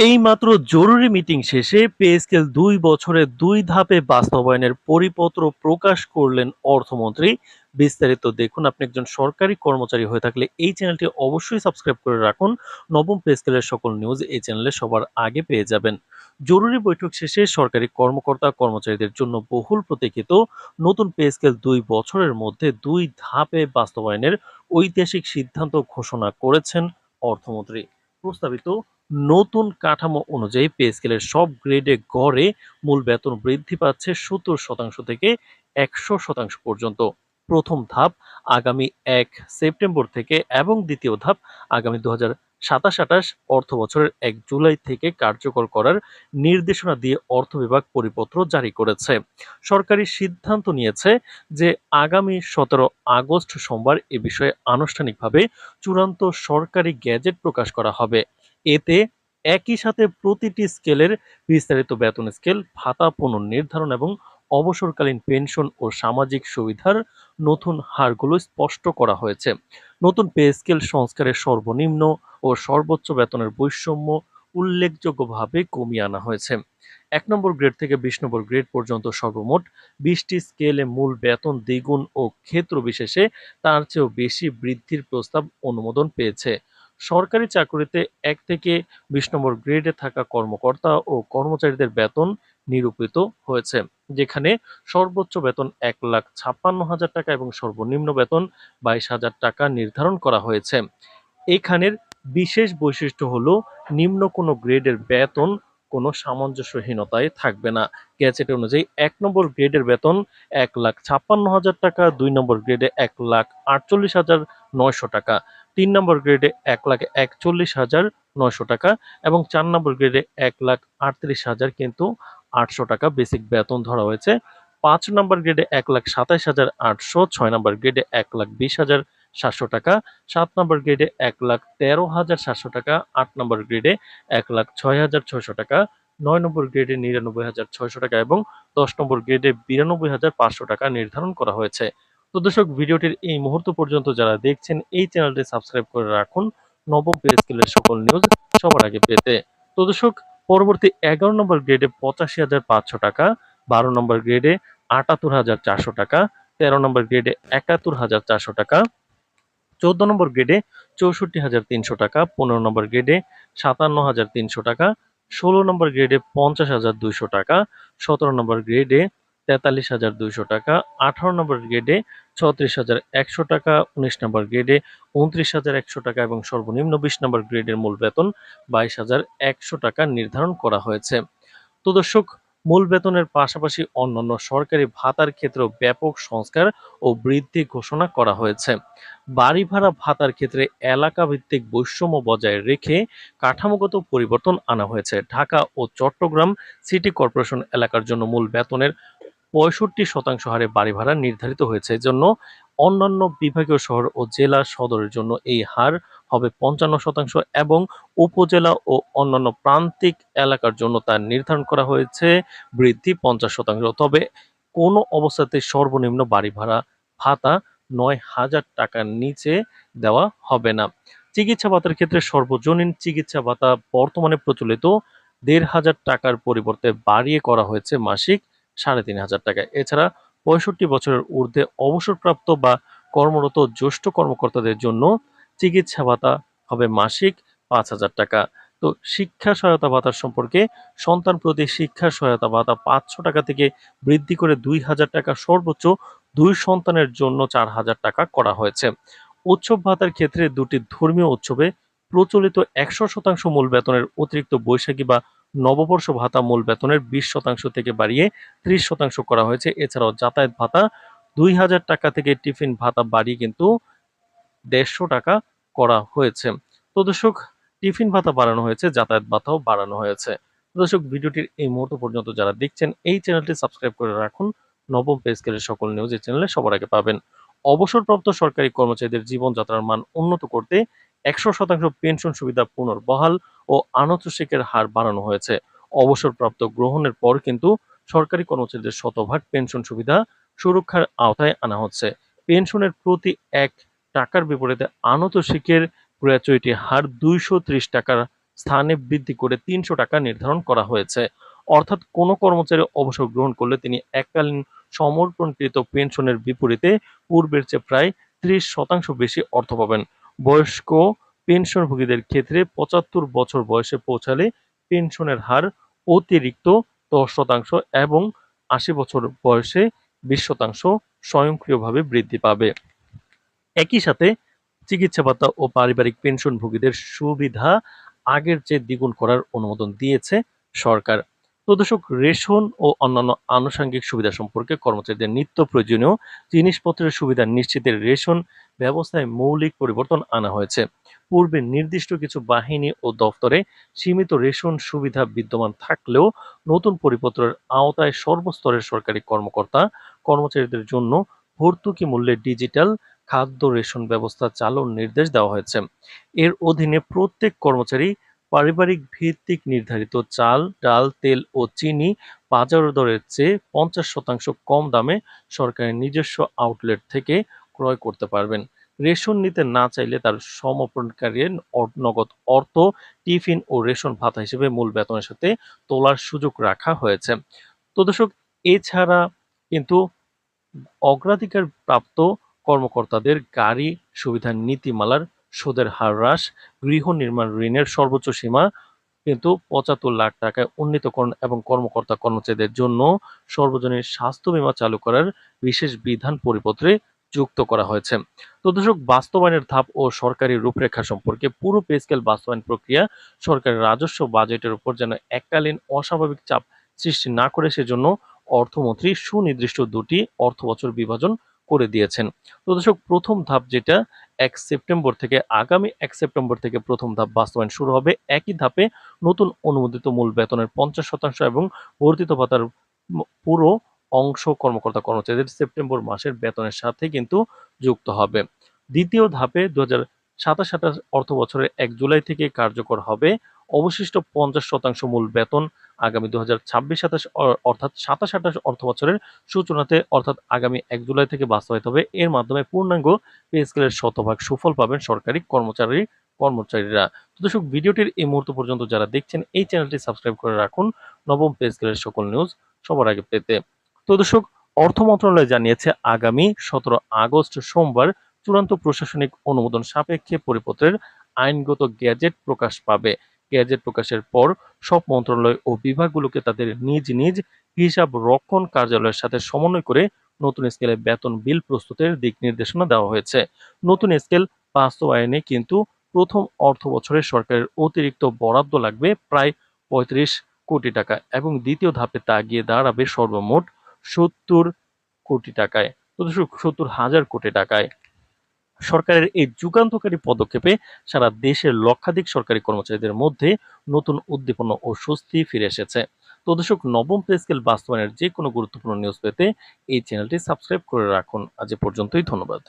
এইমাত্র জরুরি মিটিং শেষে পে স্কেল ২ বছরে ২ ধাপে বাস্তবায়নের পরিপত্র প্রকাশ করলেন অর্থমন্ত্রী। বিস্তারিত দেখুন। আপনি একজন সরকারি কর্মচারী হয়ে থাকলে এই চ্যানেলটি অবশ্যই সাবস্ক্রাইব করে রাখুন। নবম পে স্কেলের সকল নিউজ এই চ্যানেলে সবার আগে পেয়ে যাবেন। জরুরি বৈঠক শেষে সরকারি কর্মকর্তা কর্মচারীদের জন্য বহুল প্রতীক্ষিত নতুন পে স্কেল ২ বছরের মধ্যে ২ ধাপে বাস্তবায়নের ঐতিহাসিক সিদ্ধান্ত ঘোষণা করেছেন অর্থমন্ত্রী। প্রস্তাবিত নতুন কাঠামো অনুযায়ী পে স্কেলের সব গ্রেডে গড়ে মূল বেতন বৃদ্ধি পাচ্ছে ৭০% থেকে ১০০% পর্যন্ত। প্রথম ধাপ আগামী ১ সেপ্টেম্বর থেকে এবং দ্বিতীয় ধাপ আগামী ২০২৭-২৮ অর্থ বছরের ১ জুলাই থেকে কার্যকর করার নির্দেশনা দিয়ে অর্থ বিভাগ পরিপত্র জারি করেছে। সরকারি সিদ্ধান্ত নিয়েছে যে আগামী ১৭ আগস্ট সোমবার এ বিষয়ে আনুষ্ঠানিকভাবে চূড়ান্ত সরকারি গেজেট প্রকাশ করা হবে। এতে একই সাথে প্রতিটি স্কেলের বিস্তারিত বেতন স্কেল, ভাতা পুনর্নির্ধারণ এবং অবসরকালীন পেনশন ও সামাজিক সুবিধার নতুন হারগুলো স্পষ্ট করা হয়েছে। নতুন পে স্কেল সংস্কারের সর্বনিম্ন ও সর্বোচ্চ বেতনের বৈষম্য উল্লেখযোগ্যভাবে কমিয়ে আনা হয়েছে। ১ নম্বর গ্রেড থেকে ২০ নম্বর গ্রেড পর্যন্ত সর্বমোট ২০টি স্কেলে মূল বেতন দ্বিগুণ ও ক্ষেত্র বিশেষে তার চেয়েও বেশি বৃদ্ধির প্রস্তাব অনুমোদন পেয়েছে। সরকারি চাকরিতে ১ থেকে ২০ নম্বর গ্রেডে থাকা কর্মকর্তা ও কর্মচারীদের বেতন নিরূপিত হয়েছে, যেখানে সর্বোচ্চ বেতন ১,৫৬,০০০ টাকা এবং সর্বনিম্ন বেতন ২২,০০০ টাকা নির্ধারণ করা হয়েছে। এখানের বিশেষ বৈশিষ্ট্য হলো নিম্ন কোনো গ্রেডের বেতন কোনো সামঞ্জস্যহীনতায় থাকবে না। গ্যাজেট অনুযায়ী ১ নম্বর গ্রেডের বেতন ১,৫৬,০০০ টাকা, ২ নম্বর গ্রেডে ১,৪৮,৯০০ টাকা, ৩ নম্বর গ্রেডে ১,৪১,৯০০ টাকা এবং ৪ নম্বর গ্রেডে ১,৩৮,০০০ কিন্তু ৮০০ টাকা বেসিক বেতন ধরা হয়েছে। ৫ নম্বর গ্রেডে ১,২৭,৮০০, ৬ নম্বর গ্রেডে ১,২০,৭০০ টাকা, ৭ নম্বর গ্রেডে ১,১৩,৭০০ টাকা, ৮ নম্বর গ্রেডে ১,০৬,৬০০ টাকা, ৯ নম্বর গ্রেডে ৯৯,৬০০ টাকা এবং ১০ নম্বর গ্রেডে ৯২,৫০০ টাকা নির্ধারণ করা হয়েছে। তো দর্শক, ভিডিওটির এই মুহূর্ত পর্যন্ত যারা দেখছেন এই চ্যানেলটি সাবস্ক্রাইব করে রাখুন নবম পে স্কেলের সকল নিউজ সবার আগে পেতে। তো দর্শক, পরবর্তী ১১ নম্বর গ্রেডে ৮৫,৫০০ টাকা, ১২ নম্বর গ্রেডে ৭৮,৪০০ টাকা, ১৩ নম্বর গ্রেডে ৭১,৪০০ টাকা, ১৪ নম্বর গ্রেডে ৬৪,৩০০ টাকা, ১৫ নম্বর গ্রেডে ৫৭,৩০০ টাকা, ১৬ নম্বর গ্রেডে ৫০,২০০ টাকা, ১৭ নম্বর গ্রেডে ৪৩,২০০ টাকা, ১৮ নম্বর গ্রেডে ৩৬,১০০ টাকা, ১৯ নম্বর গ্রেডে ২৯,১০০ টাকা এবং সর্বনিম্ন ২০ নম্বর গ্রেডের মূল বেতন ২২,১০০ টাকা নির্ধারণ করা হয়েছে। তো দর্শক, মূল বেতনের পাশাপাশি অন্যান্য সরকারি ভাতার ক্ষেত্রেও ব্যাপক সংস্কার ও বৃদ্ধি ঘোষণা করা হয়েছে। বাড়ি ভাড়া ভাতার ক্ষেত্রে এলাকা ভিত্তিক বৈষম্য বজায় রেখে কাঠামোগত পরিবর্তন আনা হয়েছে। ঢাকা ও চট্টগ্রাম সিটি কর্পোরেশন এলাকার জন্য মূল বেতনের ৬৫% হারে বাড়ি ভাড়া নির্ধারিত হয়েছে। এজন্য অন্যান্য বিভাগীয় শহর ও জেলা সদরের জন্য এই হার হবে ৫৫% এবং উপজেলা ও অন্যান্য প্রান্তিক এলাকার জন্য তা নির্ধারণ করা হয়েছে বৃদ্ধি ৫০%। তবে কোনো অবস্থাতে সর্বনিম্ন বাড়ি ভাড়া ভাতা ৯,০০০ টাকার নিচে দেওয়া হবে না। চিকিৎসা ভাতার ক্ষেত্রে সর্বজনীন চিকিৎসা ভাতা বর্তমানে প্রচলিত ১,৫০০ টাকার পরিবর্তে বাড়িয়ে করা হয়েছে মাসিক ৩,৫০০ টাকা। এছাড়া ৬৫ বছরের ঊর্ধ্বে অবসরপ্রাপ্ত বা কর্মরত জ্যেষ্ঠ কর্মকর্তাদের জন্য চিকিৎসা ভাতা হবে মাসিক ৫,০০০ টাকা। তো শিক্ষা সহায়তা ভাতার সম্পর্কে, সন্তান প্রতি শিক্ষা সহায়তা ভাতা ৫০০ টাকা থেকে বৃদ্ধি করে ২,০০০ টাকা, সর্বোচ্চ ২ সন্তানের জন্য ৪,০০০ টাকা করা হয়েছে। উৎসব ভাতার ক্ষেত্রে দুটি ধর্মীয় উৎসবে প্রচলিত ১০০% মূল বেতনের অতিরিক্ত বৈশাখী বা নববর্ষ ভাতা মূল বেতনের ২০% থেকে বাড়িয়ে ৩০% করা হয়েছে। এছাড়াও যাতায়াত ভাতা ২,০০০ টাকা থেকে টিফিন ভাতা বাড়িয়ে কিন্তু ১৫০ টাকা করা হয়েছে। তো দর্শক, টিফিন ভাতা বাড়ানো হয়েছে, যাতায়াত ভাতাও বাড়ানো হয়েছে। তো দর্শক, ভিডিওটির এই মুহূর্ত পর্যন্ত যারা দেখছেন এই চ্যানেলটি সাবস্ক্রাইব করে রাখুন। নবম পে স্কেলের সকল নিউজ এই চ্যানেলে সবার আগে পাবেন। অবসরপ্রাপ্ত সরকারি কর্মচারীদের জীবনযাত্রার মান উন্নত করতে ১০০% পেনশন সুবিধা পুনর্বহাল ও আনুতোষিকের হার বাড়ানো হয়েছে। অবসরপ্রাপ্ত গ্রহণের পর কিন্তু সরকারি কর্মচারীদের শতভাগ পেনশন সুবিধা সুরক্ষার আওতায় আনা হচ্ছে। পেনশনের প্রতি ১ টাকার বিপরীতে আনুতোষিকের গ্র্যাচুইটি হার ২৩০ টাকা স্থানে বৃদ্ধি করে ৩০০ টাকা নির্ধারণ করা হয়েছে। অর্থাৎ কোনো কর্মচারী অবসর গ্রহণ করলে তিনি এককালীন সমর্পণকৃত পেনশনের বিপরীতে পূর্বের চেয়ে প্রায় ৩০% বেশি অর্থ পাবেন। বয়স্ক পেনশনভোগীদের ক্ষেত্রে ৭৫ বছর বয়সে পৌঁছালে পেনশনের হার অতিরিক্ত ১০% এবং ৮০ বছর বয়সে ২০% স্বয়ংক্রিয়ভাবে বৃদ্ধি পাবে। একই সাথে চিকিৎসা ভাতা ও পারিবারিক পেনশনভোগীদের সুবিধা আগের চেয়ে দ্বিগুণ করার অনুমোদন দিয়েছে সরকার। তো দর্শক, রেশন ও অন্যান্য আনুষঙ্গিক সুবিধা সম্পর্কে কর্মচারীদের নিত্য প্রয়োজনীয় জিনিসপত্রের সুবিধা নিশ্চিতের রেশন ব্যবস্থায় মৌলিক পরিবর্তন আনা হয়েছে। পূর্বে নির্দিষ্ট কিছু বাহিনী ও দফতরে সীমিত রেশন সুবিধা বিদ্যমান থাকলেও নতুন পরিপত্রের আওতায় সর্বস্তরের সরকারি কর্মকর্তা কর্মচারীদের জন্য ভর্তুকি মূল্যে ডিজিটাল খাদ্য রেশন ব্যবস্থা চালুর নির্দেশ দেওয়া হয়েছে। এর অধীনে প্রত্যেক কর্মচারী পারিবারিক ভিত্তিক নির্ধারিত চাল, ডাল, তেল ও চিনি বাজার দরের চেয়ে ৫০% কম দামে সরকারের নিজস্ব আউটলেট থেকে ক্রয় করতে পারবেন। রেশন নিতে না চাইলে তার সমর্পণকারীর নগদ অর্থ, টিফিন ও রেশন ভাতা হিসেবে মূল বেতনের সাথে তোলার সুযোগ রাখা হয়েছে। তো দর্শক, এছাড়া কিন্তু অগ্রাধিকার প্রাপ্ত কর্মকর্তাদের গাড়ি সুবিধার নীতিমালার সুদের হার হ্রাস, গৃহ নির্মাণ ঋণের সর্বোচ্চ সীমা কিন্তু ৭৫ লাখ টাকায় উন্নীতকরণ এবং কর্মকর্তা-কর্মচারীদের জন্য সর্বজনীন স্বাস্থ্য বীমা চালু করার বিশেষ বিধান পরিপত্রে যুক্ত করা হয়েছে। তো দর্শক, বাস্তবায়নের ধাপ ও সরকারি রূপরেখা সম্পর্কে পুরো পে স্কেল বাস্তবায়ন প্রক্রিয়া সরকারের রাজস্ব বাজেটের উপর যেন এককালীন অস্বাভাবিক চাপ সৃষ্টি না করে সেজন্য অর্থমন্ত্রী সুনির্দিষ্ট ২টি অর্থবছর বিভাজন করে দিয়েছেন। তো দর্শক, প্রথম ধাপ যেটা আগামী ১ সেপ্টেম্বর থেকে প্রথম ধাপ বাস্তবায়ন শুরু হবে। একই ধাপে নতুন অনুমোদিত মূল বেতনের ৫০% এবং বর্ধিত ভাতার পুরো অংশ কর্মকর্তা-কর্মচারীদের সেপ্টেম্বর মাসের বেতনের সাথে কিন্তু যুক্ত হবে। দ্বিতীয় ধাপে ২০২৭-২৮ অর্থবছরের ১ জুলাই থেকে কার্যকর হবে। অবশিষ্ট ৫০% মূল বেতন আগামী ২০২৬-২৭ অর্থাৎ ২৭-২৮ অর্থবছরের সূচনাতে অর্থাৎ আগামী ১ জুলাই থেকে বাস্তবায়িত হবে। এর মাধ্যমে পূর্ণাঙ্গ পে স্কেলের শতভাগ সুফল পাবেন সরকারি কর্মচারীরা। তো দর্শক, ভিডিওটির এই মুহূর্ত পর্যন্ত যারা দেখছেন এই চ্যানেলটি সাবস্ক্রাইব করে রাখুন নবম পে স্কেলের সকল নিউজ সবার আগে পেতে। তো দর্শক, অর্থ মন্ত্রণালয় জানিয়েছে আগামী ১৭ আগস্ট সোমবার চূড়ান্ত প্রশাসনিক অনুমোদন সাপেক্ষে পরিপত্রের আইনগত গেজেট প্রকাশ পাবে। গেজেট প্রকাশের পর সব মন্ত্রণালয় ও বিভাগগুলোকে তাদের নিজ নিজ হিসাব রক্ষণ কার্যালয়ের সাথে সমন্বয় করে নতুন স্কেলে বেতন বিল প্রস্তুতের দিক নির্দেশনা দেওয়া হয়েছে। নতুন স্কেল বাস্তবায়নে কিন্তু প্রথম অর্থবছরে সরকারের অতিরিক্ত বরাদ্দ লাগবে প্রায় ৩৫ কোটি টাকা এবং দ্বিতীয় ধাপে তা গিয়ে দাঁড়াবে সর্বমোট ৭০ কোটি টাকায়। তো দর্শক, ৭০,০০০ কোটি টাকায়। সরকারের এই যুগান্তকারী পদক্ষেপে সারা দেশের লক্ষাধিক সরকারি কর্মচারীদের মধ্যে নতুন উদ্দীপনা ও স্বস্তি ফিরে এসেছে। তো দর্শক, নবম পে স্কেল বাস্তবায়নের যে কোনো গুরুত্বপূর্ণ নিউজ পেতে এই চ্যানেলটি সাবস্ক্রাইব করে রাখুন। আজ এ পর্যন্তই, ধন্যবাদ।